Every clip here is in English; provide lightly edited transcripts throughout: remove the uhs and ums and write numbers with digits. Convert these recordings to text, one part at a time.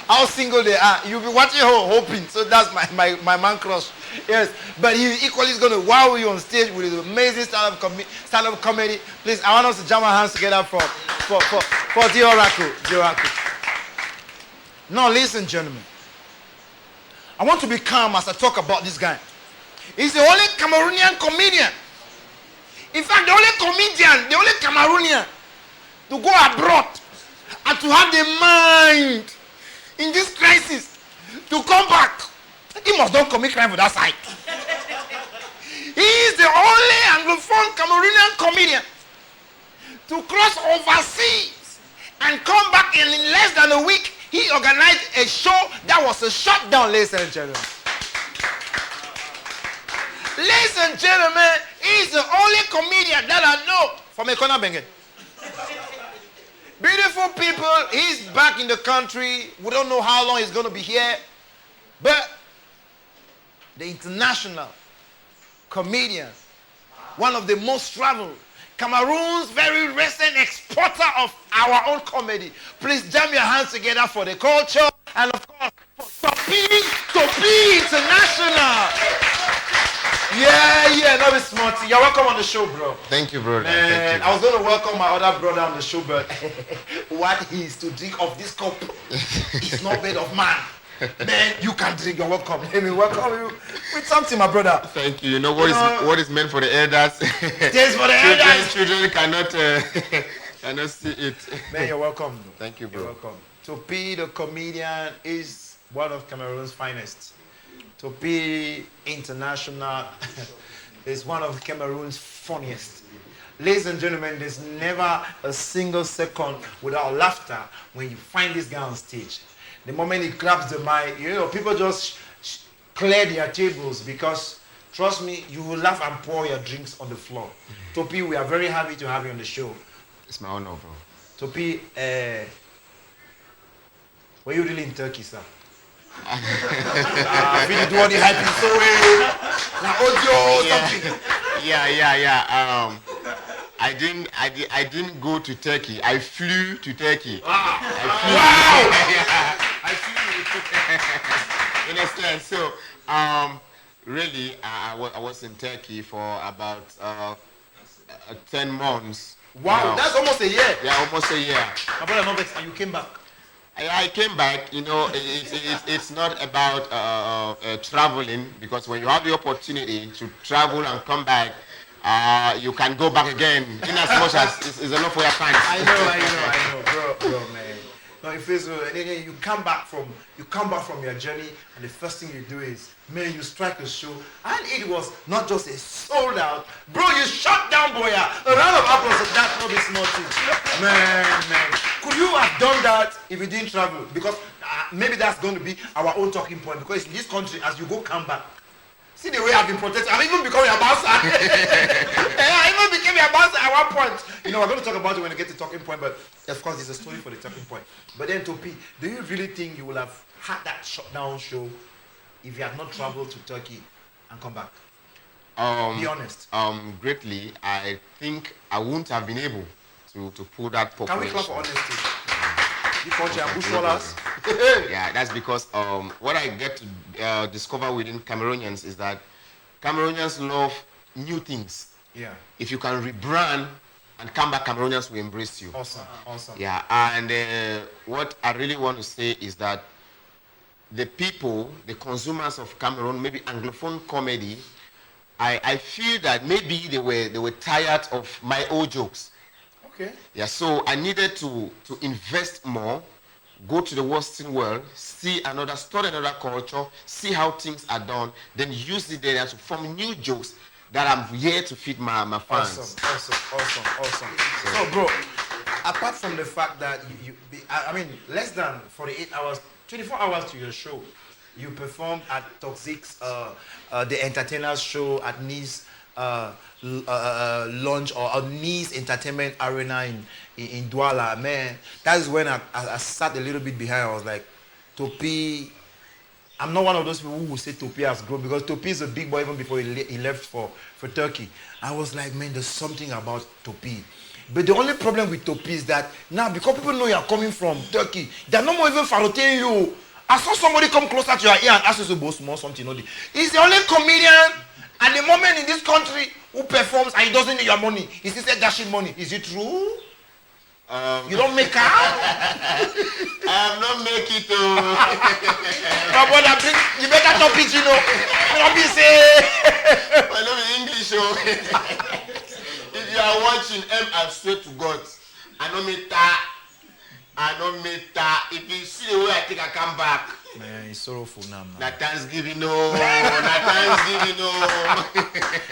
how single they are. You'll be watching her hoping. So that's my man crush. Yes. But he equally is going to wow you on stage with his amazing stand-up comedy. Please, I want us to jam our hands together for the Oracle. The Oracle. Now, listen, gentlemen. I want to be calm as I talk about this guy. He's the only Cameroonian comedian. In fact, the only comedian, the only Cameroonian to go abroad and to have the mind in this crisis to come back. He must not commit crime for that side. He is the only Anglophone Cameroonian comedian to cross overseas and come back in less than a week. He organized a show that was a shutdown, ladies and gentlemen. Ladies and gentlemen, he's the only comedian that I know from Ekona Bengue. Beautiful people, he's back in the country. We don't know how long he's going to be here. But the international comedian, one of the most traveled, Cameroon's very recent exporter of our own comedy. Please jam your hands together for the culture and of course for Topi International. Yeah, no be smarty. You're welcome on the show, bro. Thank you, brother. Man, I was going to welcome my other brother on the show, but what he is to drink of this cup is not made of man. Man, you can drink. You're welcome. Let me welcome you with something, my brother. Thank you. You know what is meant for the elders. Taste for the elders. Children cannot see it. Man, you're welcome. Thank you, bro. You're welcome. Topi, the comedian, is one of Cameroon's finest. Topi International is one of Cameroon's funniest. Ladies and gentlemen, there's never a single second without laughter when you find this guy on stage. The moment he grabs the mic, people just clear their tables because, trust me, you will laugh and pour your drinks on the floor. Topi, we are very happy to have you on the show. It's my honor, bro. Topi, were you really in Turkey, sir? Really do all the hyping so something. Yeah. I didn't go to Turkey. I flew to Turkey. I flew. You understand? So, really, I was in Turkey for about 10 months. Wow, that's almost a year. Yeah, almost a year. My brother, and you came back. I came back, it's not about traveling, because when you have the opportunity to travel and come back, you can go back again in as much as it's enough for your fans. I know, bro, man. No, it feels good. And then you come back from your journey, and the first thing you do is, man, you strike a show, and it was not just a sold out, bro. You shut down, boy. A round of applause for that. Not be small thing, man. Could you have done that if you didn't travel? Because maybe that's going to be our own talking point. Because in this country, as you come back, see the way I've been protected. I've even become your bouncer. I even became your bouncer at one point. We're going to talk about it when we get to talking point, but of course, there's a story for the talking point. But then, Topi, do you really think you will have had that shutdown show if you had not traveled to Turkey and come back? Be honest. Greatly, I think I wouldn't have been able to pull that population. Can we clap for honesty? You country and bushwallers. Yeah, that's because what I get to discover within Cameroonians is that Cameroonians love new things. Yeah. If you can rebrand and come back, Cameroonians will embrace you. Awesome. Yeah, and what I really want to say is that the people, the consumers of Cameroon, maybe Anglophone comedy, I feel that maybe they were tired of my old jokes. Okay. Yeah, so I needed to invest more, go to the Western world, study another culture, see how things are done, then use the data to form new jokes that I'm here to feed my fans. Awesome. So, bro, apart from the fact that less than 48 hours, 24 hours to your show, you performed at Toxic's, the Entertainers show at Nice launch or Nice Entertainment Arena in Douala. Man, that is when I sat a little bit behind. I was like, Topi. I'm not one of those people who will say Topi has grown, because Topi is a big boy even before he left for Turkey. I was like, man, there's something about Topi. But the only problem with Topi is that now, because people know you are coming from Turkey, they're no more even farotating you. I saw somebody come closer to your ear and ask you to boast more something. He's the only comedian at the moment in this country who performs and he doesn't need your money. He still said dashing money. Is it true? You don't make out? I'm not making it. My brother, you better top it, you know. You don't be say. I know in English. If you are watching, I swear to God, I don't make that. If you see the way I think I come back. Man, it's sorrowful now, man. Not Thanksgiving, no. Not Thanksgiving, no.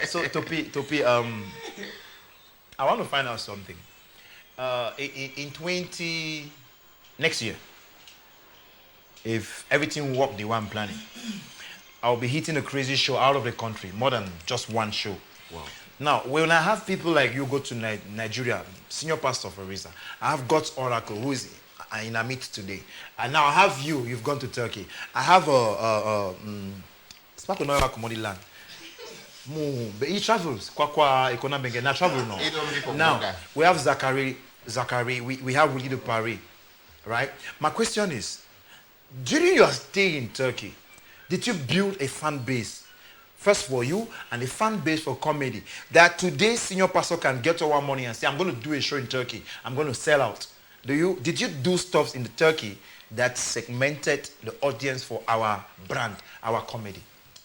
So, Topi, I want to find out something. In next year, if everything works the way I'm planning, I'll be hitting a crazy show out of the country, more than just one show. Wow. Now, when I have people like you go to Nigeria, senior pastor for Risa, I have God's Oracle, who is in our midst today. And now I have you've gone to Turkey. I have Spakonoya Comedy Land. But he travels. I travel now. Now, we have Zachary, we have Willie de Paris, right? My question is, during your stay in Turkey, did you build a fan base? First for you and a fan base for comedy that today senior pastor can get our money and say, I'm going to do a show in Turkey. I'm going to sell out. Did you do stuff in Turkey that segmented the audience for our brand, our comedy?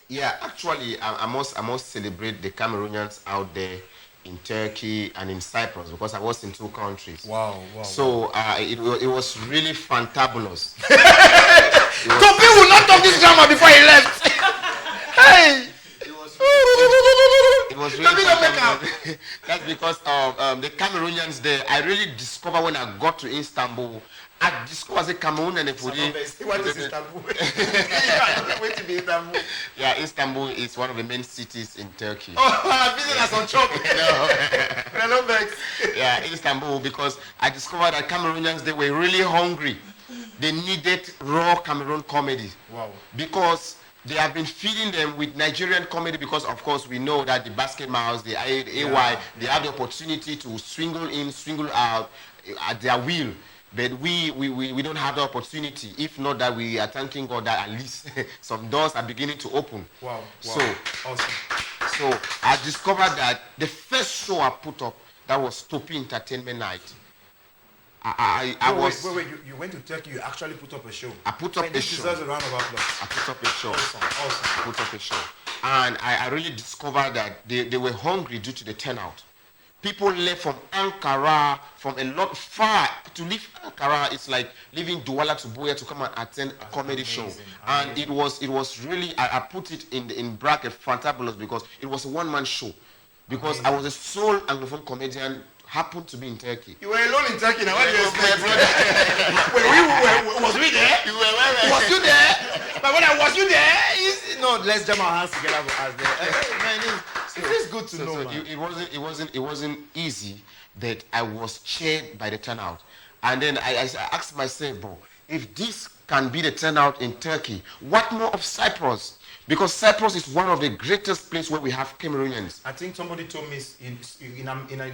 Yeah, actually, I must celebrate the Cameroonians out there in Turkey and in Cyprus because I was in 2 countries. Wow. So it was really fantabulous. Topi will not talk this drama before he left. Hey! It was really fantabulous. That's because the Cameroonians there, I really discovered when I got to Istanbul. I discovered the Cameroon and the Fudi. What is Istanbul? Wait to be Istanbul. Yeah, Istanbul is one of the main cities in Turkey. Oh, business on chop. No. Yeah, Istanbul, because I discovered that Cameroonians, they were really hungry. They needed raw Cameroon comedy. Wow. Because they have been feeding them with Nigerian comedy because, of course, we know that the basket mouse, the AY, they have the opportunity to swingle in, swingle out at their will. But we don't have the opportunity. If not that, we are thanking God that at least some doors are beginning to open. Wow. So, awesome. So I discovered that the first show I put up, that was Topi Entertainment Night. Wait, you went to Turkey, you actually put up a show. I put up a show. This deserves a round of applause. I put up a show. Awesome. I put up a show. And I really discovered that they were hungry due to the turnout. People left from Ankara, from a lot far. To leave Ankara, it's like leaving Douala to Boya to come and attend a comedy show. And it was really, I put it in bracket, fantabulous, because it was a one-man show. Because I was a sole Anglophone comedian, happened to be in Turkey. You were alone in Turkey now. What do you expect? Was we there? You were where? Was you there? But when was you there? No, let's jam our hands together for us there. Man, it's good to know, man. It wasn't easy, but I was cheered by the turnout. And then I asked myself, bro, if this can be the turnout in Turkey, what more of Cyprus? Because Cyprus is one of the greatest places where we have Cameroonians. I think somebody told me in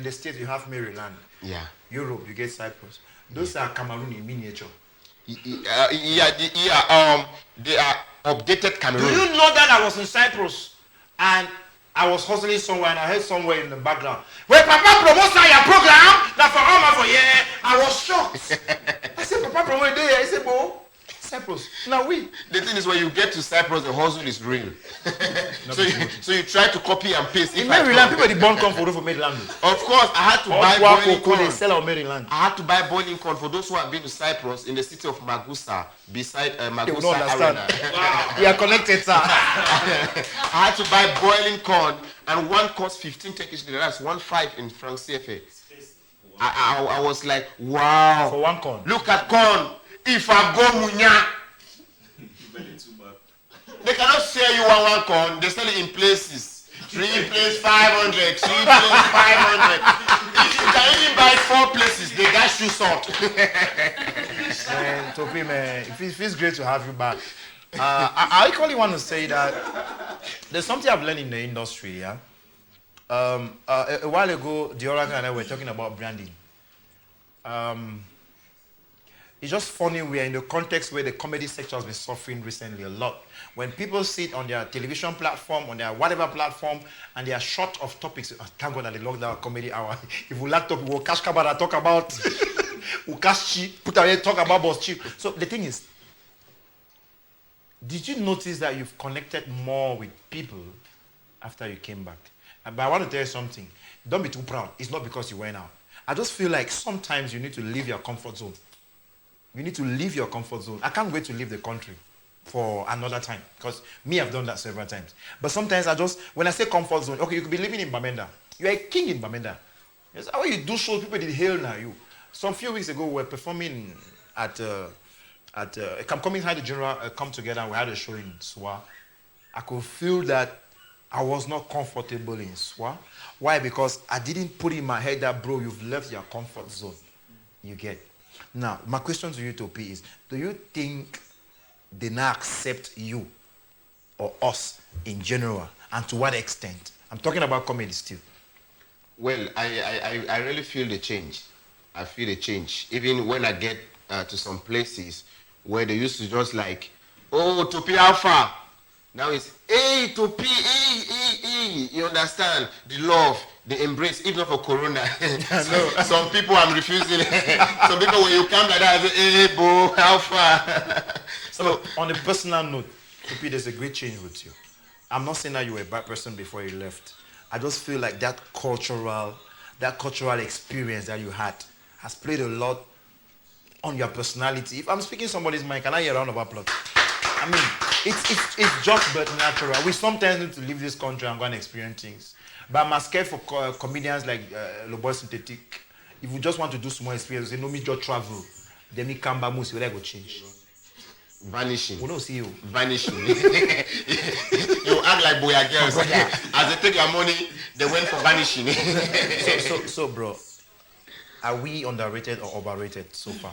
the States you have Maryland. Yeah. Europe, you get Cyprus. Those are Cameroon in miniature. They are updated Cameroon. Do you know that I was in Cyprus and I was hustling somewhere and I heard somewhere in the background, where Papa promotes your program, now for all my for yeah, I was shocked. I said, Papa promote there. I said, Bo, Cyprus. Now we. The thing is, when you get to Cyprus, the hustle is real. so you try to copy and paste. In Maryland, people the born corn for Maryland. Of course, I had to buy boiling corn. They sell out Maryland. I had to buy boiling corn for those who have been to Cyprus in the city of Magusa, beside Magusa don't understand. Arena. Wow. We are connected, sir. I had to buy boiling corn, and one cost 15 Turkish lira. That's 1.5 in franc CFA. I was like, wow. For one corn. Look at corn. If I go Munya, they cannot sell you one corn. They sell it in places. 3 places 500, 3 places 500. If you can even buy 4 places, they got you salt. Man, Topi, man, it feels great to have you back. I equally want to say that there's something I've learned in the industry, yeah. A while ago, Dioraga and I were talking about branding. It's just funny we are in the context where the comedy sector has been suffering recently a lot. When people sit on their television platform, on their whatever platform, and they are short of topics, thank God that they locked down comedy hour. If we lack topic, we'll catch Kabara, talk about, we'll catch Chi, put away, talk about Boss Chi. So the thing is, did you notice that you've connected more with people after you came back? But I want to tell you something. Don't be too proud. It's not because you went out. I just feel like sometimes you need to leave your comfort zone. You need to leave your comfort zone. I can't wait to leave the country for another time because me, I've done that several times. But sometimes when I say comfort zone, okay, you could be living in Bamenda. You're a king in Bamenda. Yes, how you do shows, people did hail now you. Some few weeks ago, we were performing at Coming High the General come together and we had a show in Swa. I could feel that I was not comfortable in Swa. Why? Because I didn't put in my head that, bro, you've left your comfort zone. You get. Now, my question to you, Topi, is do you think they now accept you or us in general? And to what extent? I'm talking about comedy still. Well, I really feel the change. I feel the change. Even when I get to some places where they used to just like, oh, Topi Alpha. Now it's, hey, Topi, hey. You understand? The love, the embrace, even for Corona. Some people I'm refusing. Some people, when you come like that, I say, hey, bro, Alpha. So, on a personal note, Topi, there's a great change with you. I'm not saying that you were a bad person before you left. I just feel like that cultural experience that you had has played a lot on your personality. If I'm speaking somebody's mind, can I hear a round of applause? I mean, it's just but natural. We sometimes need to leave this country and go and experience things. But I'm scared for comedians like Oboy Synthetic. If we just want to do small experience, say, no, me just travel. Then me come back, see what I go change. Vanishing. We don't see you. Vanishing. You act like boy girls. As they take your money, they went for vanishing. So, bro, are we underrated or overrated so far?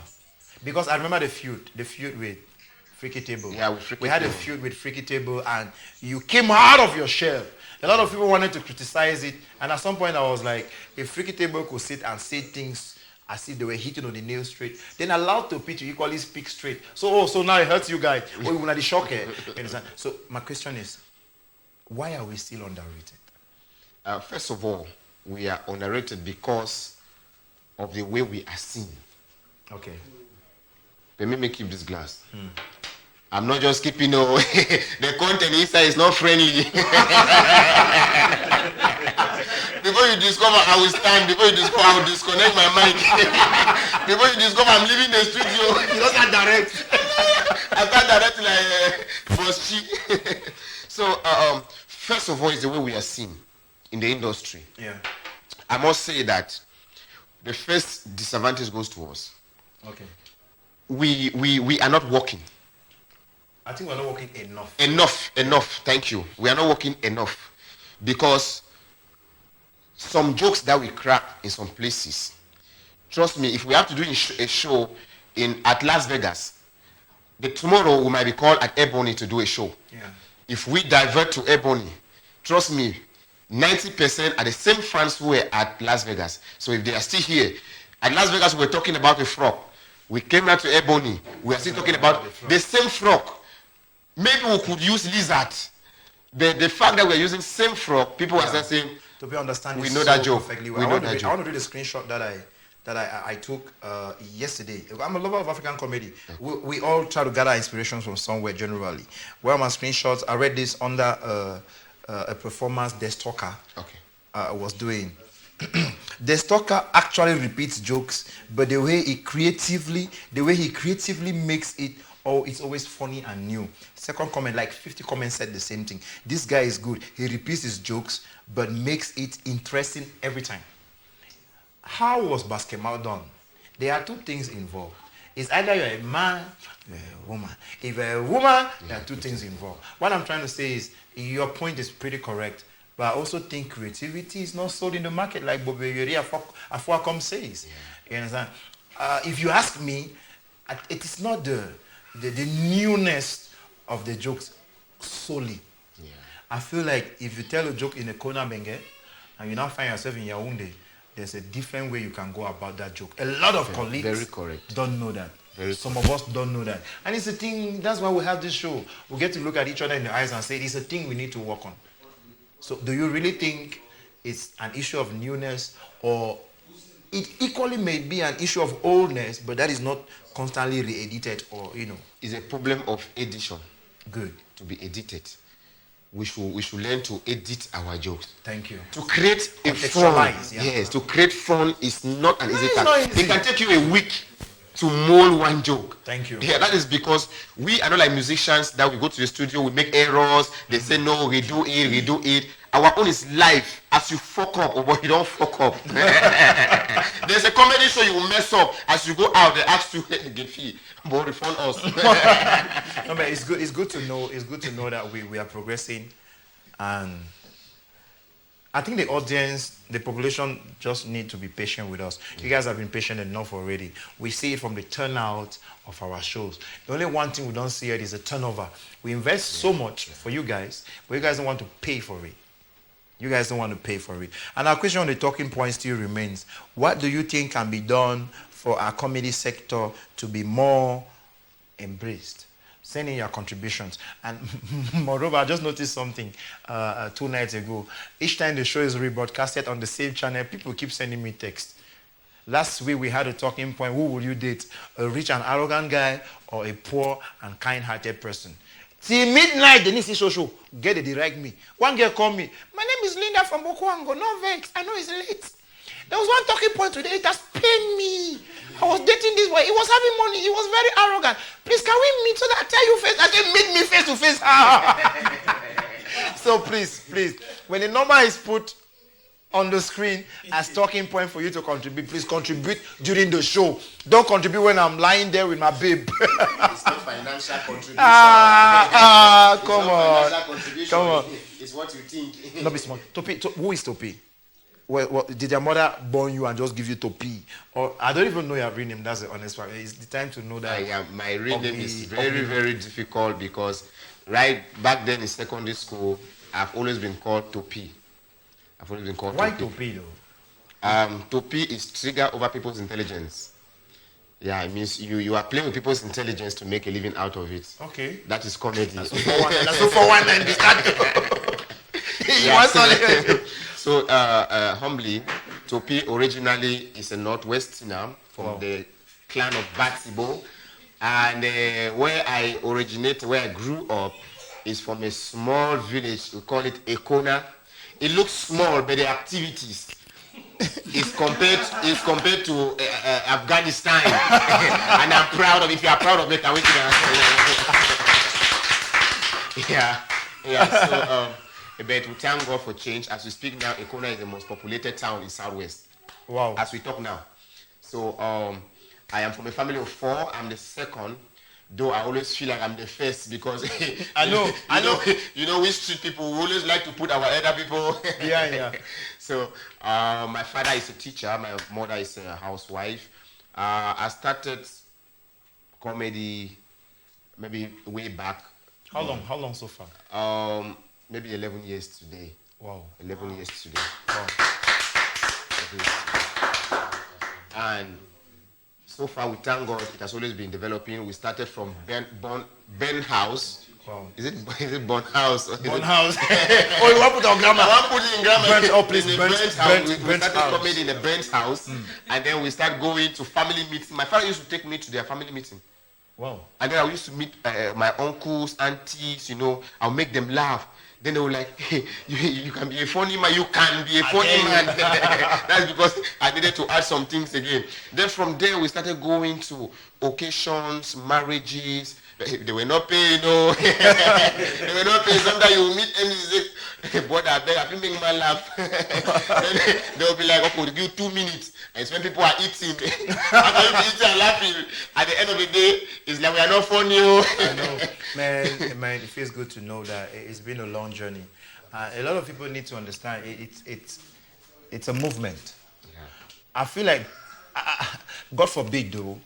Because I remember the feud with Freaky Table. Yeah, with Freaky we had Table. a feud with Freaky Table and you came out of your shell. A lot of people wanted to criticize it, and at some point I was like, if Freaky Table could sit and say things as if they were hitting on the nail straight, then allow Topi to equally speak straight. So now it hurts you guys. Oh, you want to shock it. You understand? So my question is, why are we still underrated? First of all, we are underrated because of the way we are seen. Okay. Let me keep this glass. I'm not just keeping the content inside is not friendly. Before you discover I will stand, before you discover I will disconnect my mic. Before you discover I'm leaving the studio. You don't start direct. I start direct like Boss Chi. So first of all is the way we are seen in the industry. Yeah. I must say that the first disadvantage goes to us. Okay. We are not working. I think we're not working enough. Enough. Thank you. We are not working enough because some jokes that we crack in some places. Trust me, if we have to do a show at Las Vegas, tomorrow we might be called at Ebony to do a show. Yeah. If we divert to Ebony, trust me, 90% are the same fans who were at Las Vegas. So if they are still here, at Las Vegas we were talking about a frog. We came out to Ebony, we are still talking about the same frog. Maybe we could use lizard. The fact that we're using same frog, people are still saying, to be understanding, we know that joke. Perfectly well. I want to do the screenshot that I took yesterday. I'm a lover of African comedy. We all try to gather inspirations from somewhere generally. Where my screenshots, I read this under a performance the Stalker was doing. The Stalker actually repeats jokes, but the way he creatively makes it, it's always funny and new. Second comment, like 50 comments said the same thing. This guy is good. He repeats his jokes, but makes it interesting every time. How was basketball done? There are two things involved. It's either you're a man, you're a woman. If you're a woman, there are two things involved. What I'm trying to say is, your point is pretty correct, but I also think creativity is not sold in the market like Bobeyeri Afuakom says. Yeah. You understand? If you ask me, it is not the newness of the jokes solely. Yeah. I feel like if you tell a joke in a corner benge and you now find yourself in Yaoundé, there's a different way you can go about that joke. A lot of colleagues very correct. don't know that. Very Some of us don't know that. And it's a thing, that's why we have this show. We get to look at each other in the eyes and say, it's a thing we need to work on. So do you really think it's an issue of newness, or it equally may be an issue of oldness, but that is not constantly re-edited, or, you know? It's a problem of edition. Good. To be edited. We should learn to edit our jokes. Thank you. To create a fun. Yeah. Yes, to create fun is not an easy It's task. not easy. It can take you a week to mold one joke. Thank you. Yeah, that is because we are not like musicians that we go to the studio, we make errors, they say no, redo it. Our own is live. As you fuck up, or you don't fuck up. There's a comedy show you will mess up. As you go out, they ask you get fee, but refund us. No, but it's good. It's good to know. It's good to know that we are progressing, and I think the audience, the population, just need to be patient with us. You guys have been patient enough already. We see it from the turnout of our shows. The only one thing we don't see yet is the turnover. We invest so much for you guys, but you guys don't want to pay for it. You guys don't want to pay for it. And our question on the talking point still remains. What do you think can be done for our comedy sector to be more embraced? Send in your contributions. And moreover, I just noticed something 2 nights ago. Each time the show is rebroadcasted on the same channel, people keep sending me text. Last week, we had a talking point. Who would you date? A rich and arrogant guy, or a poor and kind-hearted person? Till midnight, the Nisi show. Get it, direct me. One girl called me. My name is Linda from Bokwango. No vex. I know it's late. There was one talking point today. It has pained me. I was dating this boy. He was having money. He was very arrogant. Please, can we meet so that I tell you face? I said, meet me face to face. So please, when the number is put on the screen as talking point for you to contribute, please contribute during the show. Don't contribute when I'm lying there with my babe. It's not financial contribution. Come on. It's what you think. Not be smart. Topi, who is Topi? Well, did your mother born you and just give you Topi? Or I don't even know your real name. That's the honest part. It's the time to know that. My real name is very, very difficult because right back then in secondary school, I've always been called Topi. I've always been called Why Topi. Topi though? Topi is trigger over people's intelligence. Yeah, it means you are playing with people's intelligence to make a living out of it. Okay. That is comedy. That's so for one and we start. So humbly, Topi originally is a Northwesterner from the clan of Batsibo. And where I originated, where I grew up, is from a small village. We call it Ekona. It looks small, but the activities is compared to Afghanistan. And I'm proud of it. If you are proud of it, I wish you so but we thank God for change. As we speak now, Ekona is the most populated town in Southwest. Wow. As we talk now. So I am from a family of 4. I'm the second. Though I always feel like I'm the first because I know. You know, we street people, we always like to put our elder people. Yeah. So my father is a teacher, my mother is a housewife. I started comedy maybe way back. How long so far? Maybe 11 years today. Wow. 11 years today. Wow. And so far, we thank God, it has always been developing. We started from Ben House. Wow. Is it Bon House? Bon House. Oh, you want to put on grammar? I want to put it in grammar. Brent, oh, please. Brent's house. We started comedy in a Brent's house. And then we start going to family meetings. My father used to take me to their family meeting. Wow. And then I used to meet my uncles, aunties, you know. I'll make them laugh. Then they were like, hey, you can be a funny man. You can be a funny man. That's because I needed to add some things again. Then from there, we started going to occasions, marriages. They were not paying, no. They were not paying. Sometimes you will meet them and say, but I beg, I can make my laugh. Then they'll be like, okay, we'll give you 2 minutes. And it's when people are eating. After you eating and laughing, at the end of the day, it's like we are not funny. I know. Man, it feels good to know that it's been a long journey. A lot of people need to understand it's a movement. Yeah. I feel like, God forbid though,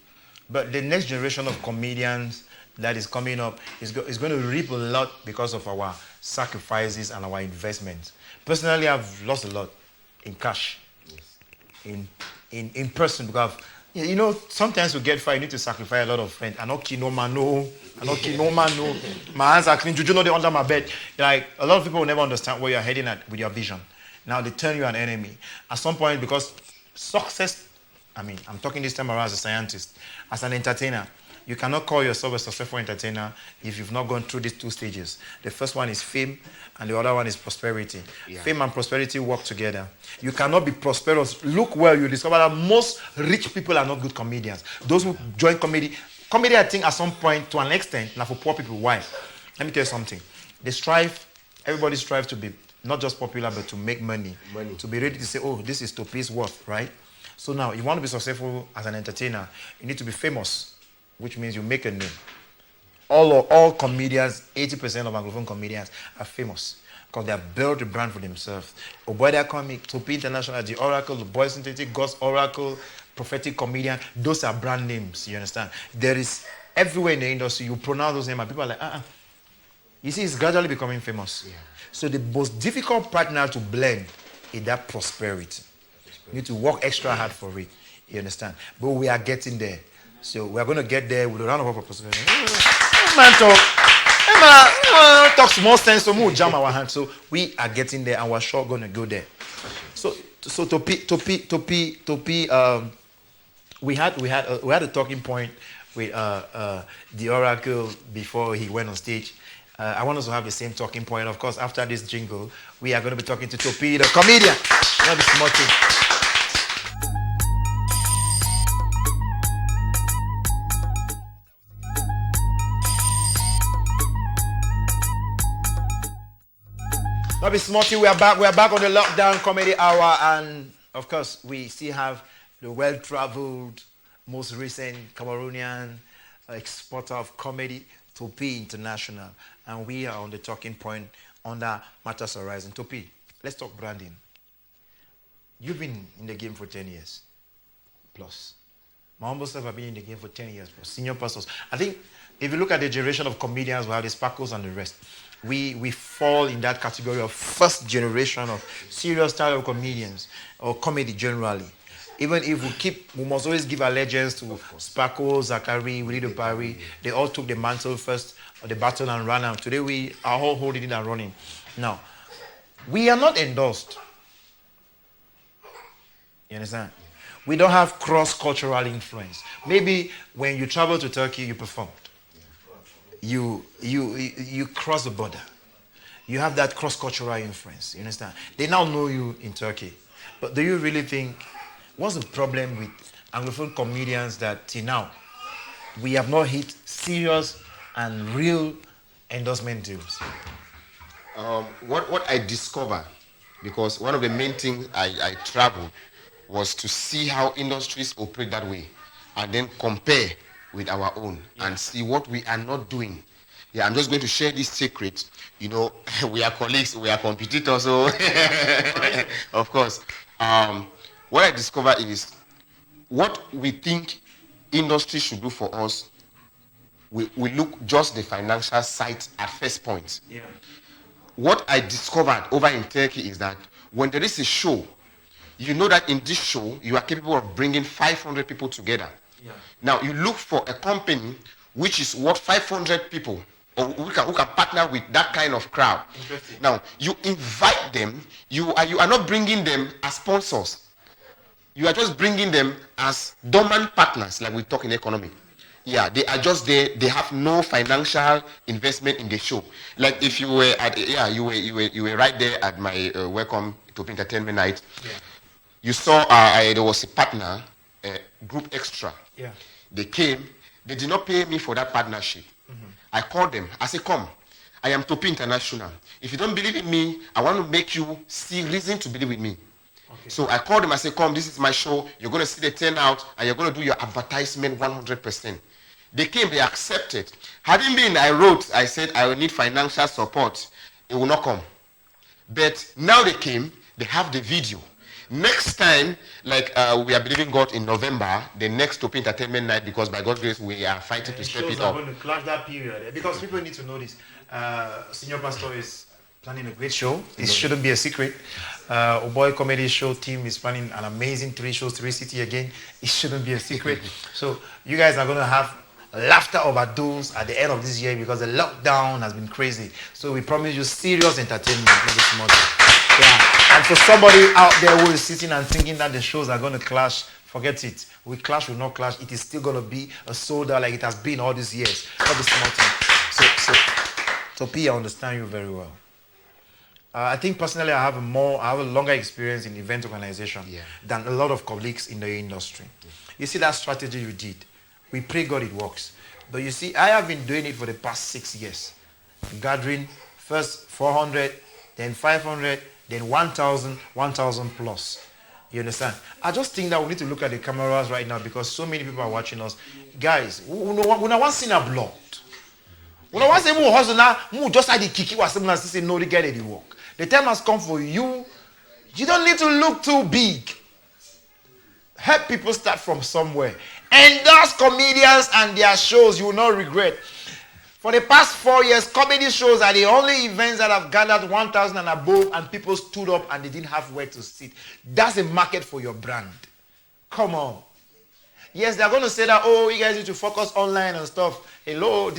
but the next generation of comedians that is coming up is going to reap a lot because of our sacrifices and our investments. Personally, I've lost a lot. in cash, in person, because you know sometimes we get fire, you need to sacrifice a lot of friends. I not kill no man, no. I not kill no man, no. My hands are clean. Juju know they under my bed. Like a lot of people will never understand where you're heading at with your vision. Now they turn you an enemy. At some point, because success, I mean, I'm talking this time around as a scientist, as an entertainer. You cannot call yourself a successful entertainer if you've not gone through these two stages. The first one is fame, and the other one is prosperity. Yeah. Fame and prosperity work together. You cannot be prosperous. Look well, you discover that most rich people are not good comedians. Those who join comedy, I think at some point, to an extent, now for poor people, why? Let me tell you something. Everybody strives to be not just popular, but to make money. To be ready to say, oh, this is Topi's worth, right? So now, if you want to be successful as an entertainer, you need to be famous, which means you make a name. All comedians, 80% of Anglophone comedians are famous because they have built a brand for themselves. Oboy Comic, Topi International, The Oracle, The Boy Synthetic, God's Oracle, Prophetic Comedian, those are brand names, you understand? There is, everywhere in the industry, you pronounce those names and people are like, You see, it's gradually becoming famous. Yeah. So the most difficult partner to blend is that prosperity. You need to work extra hard for it, you understand? But we are getting there. So we are going to get there with a round of applause. Man, talk small sense, so we jam our hands. So we are getting there, and we're sure going to go there. So Topi, we had a talking point with the Oracle before he went on stage. I want us to have the same talking point. Of course, after this jingle, we are going to be talking to Topi, the comedian. Not the small thing. Not be smarty, we are back on the lockdown comedy hour, and of course we still have the well-traveled, most recent Cameroonian exporter of comedy, Topi International, and we are on the talking point under Matters Horizon. Topi, let's talk branding. You've been in the game for 10 years plus. My humble self have been in the game for 10 years plus. Senior pastors. I think if you look at the generation of comedians, we have the Sparkles and the rest. We fall in that category of first generation of serious style of comedians or comedy generally. Even if we must always give allegiance to Sparkles, Zachary, Willie de Paris. They all took the mantle first, or the baton, and ran out. Today we are all holding it and running. Now, we are not endorsed. You understand? We don't have cross-cultural influence. Maybe when you travel to Turkey, you performed. You cross the border. You have that cross-cultural influence. You understand? They now know you in Turkey. But do you really think, what's the problem with Anglophone comedians that till now we have not hit serious and real endorsement deals? What I discovered, because one of the main things I traveled was to see how industries operate that way and then compare with our own and see what we are not doing. Yeah, I'm just going to share this secret. You know, we are colleagues, we are competitors, so of course. What I discovered is what we think industry should do for us, we look just the financial side at first point. Yeah. What I discovered over in Turkey is that when there is a show, you know that in this show, you are capable of bringing 500 people together. Yeah. Now, you look for a company which is worth 500 people, or who can partner with that kind of crowd. Now, you invite them, you are not bringing them as sponsors. You are just bringing them as dormant partners, like we talk in economy. Yeah, they are just there. They have no financial investment in the show. Like if you were at, you were right there at my welcome to Entertainment night. Yeah. You saw there was a partner, Group Extra. Yeah. They came. They did not pay me for that partnership. Mm-hmm. I called them. I said, come. I am Topi International. If you don't believe in me, I want to make you see reason to believe in me. Okay. So I called them. I said, come, this is my show. You're going to see the turnout, and you're going to do your advertisement 100%. They came. They accepted. Having been, I said, I will need financial support. It will not come. But now they came. They have the video. Next time, like we are believing God in November, the next Topi Entertainment night, because by God's grace we are fighting to step it up. Shows are going to clash that period because people need to know this. Senior Pastor is planning a great show. It shouldn't be a secret. Oboy Comedy Show team is planning an amazing 3 shows, 3 city again. It shouldn't be a secret. So you guys are going to have laughter overdose at the end of this year because the lockdown has been crazy. So we promise you serious entertainment. Yeah. And for somebody out there who is sitting and thinking that the shows are going to clash, forget it. We clash, will not clash. It is still going to be a sold out like it has been all these years. Not the small thing. So Topi, I understand you very well. I think personally I have a longer experience in event organization than a lot of colleagues in the industry. You see that strategy you did. We pray God it works. But you see, I have been doing it for the past 6 years. Gathering first 400, then 500, then 1,000, 1,000 plus. You understand? I just think that we need to look at the cameras right now because so many people are watching us. Guys, we don't want to see a blood. We don't want to say more hustle now. We just like the kiki was saying say no, they get it work. The time has come for you. You don't need to look too big. Help people start from somewhere. Endorse comedians and their shows. You will not regret. For the past 4 years, comedy shows are the only events that have gathered 1,000 and above and people stood up and they didn't have where to sit. That's a market for your brand. Come on. Yes, they're going to say that, oh, you guys need to focus online and stuff. Hello,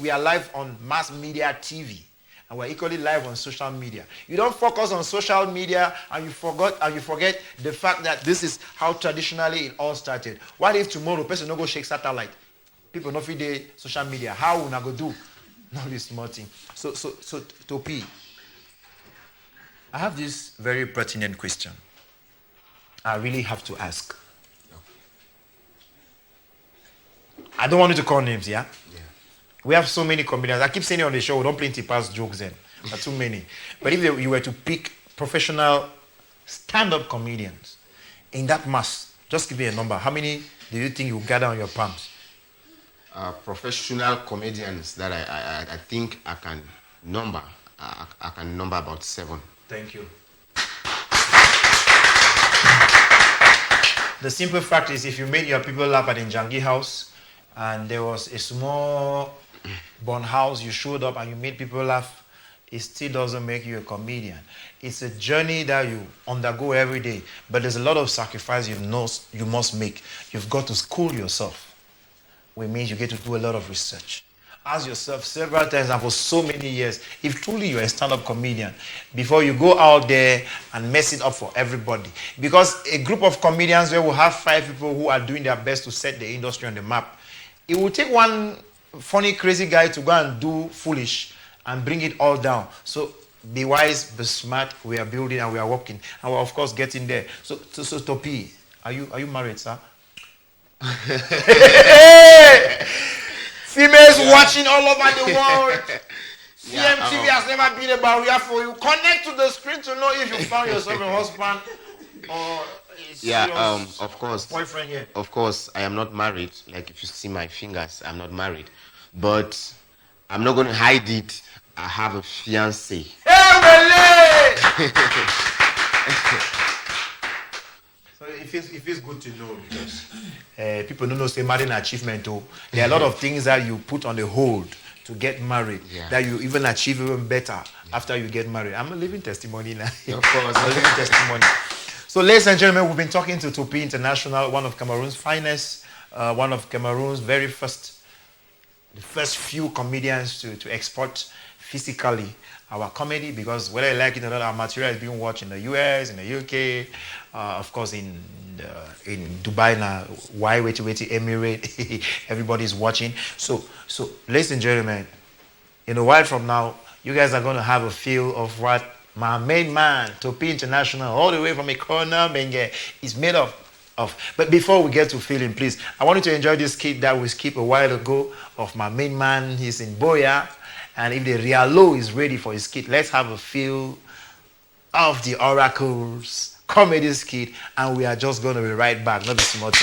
we are live on mass media TV. And we're equally live on social media. You don't focus on social media and you forget the fact that this is how traditionally it all started. What if tomorrow person no go shake satellite? People no feed social media. How we not go do? Not this small thing. So Topi, I have this very pertinent question. I really have to ask. I don't want you to call names, yeah? We have so many comedians. I keep saying it on the show, we don't plenty past jokes then. There are too many. But if you were to pick professional stand-up comedians in that mass, just give me a number. How many do you think you gather on your palms? Professional comedians that I think I can number. I can number about 7. Thank you. The simple fact is if you made your people laugh at Njangi house and there was a small born house, you showed up and you made people laugh, it still doesn't make you a comedian. It's a journey that you undergo every day, but there's a lot of sacrifice you must make. You've got to school yourself, which means you get to do a lot of research. Ask yourself several times and for so many years, if truly you're a stand-up comedian, before you go out there and mess it up for everybody. Because a group of comedians where we have 5 people who are doing their best to set the industry on the map, it will take one funny, crazy guy to go and do foolish and bring it all down. So be wise, be smart. We are building and we are working. And we're, of course, getting there. So Topi, are you married, sir? Females watching all over the world. CMTV has never been a barrier for you. Connect to the screen to know if you found yourself a husband or of course. Boyfriend here. Of course, I am not married. Like if you see my fingers, I'm not married. But I'm not going to hide it. I have a fiancé. So it feels good to know because people don't know say marrying achievement too. There are a lot of things that you put on the hold to get married that you even achieve even better after you get married. I'm a living testimony now. Of course, I'm a living testimony. So, ladies and gentlemen, we've been talking to Topi International, one of Cameroon's finest, one of Cameroon's the first few comedians to export physically our comedy, because whether you like it or not, our material is being watched in the US, in the UK, of course in Dubai now, Emirate, everybody's watching. So, ladies and gentlemen, in a while from now, you guys are going to have a feel of what my main man, Topi International, all the way from a corner, Benge, is made of. But before we get to feeling, please, I want you to enjoy this skit that we skipped a while ago of my main man. He's in Boya. And if the Rialo is ready for his skit, let's have a feel of the Oracles comedy skit. And we are just going to be right back. Not be smart.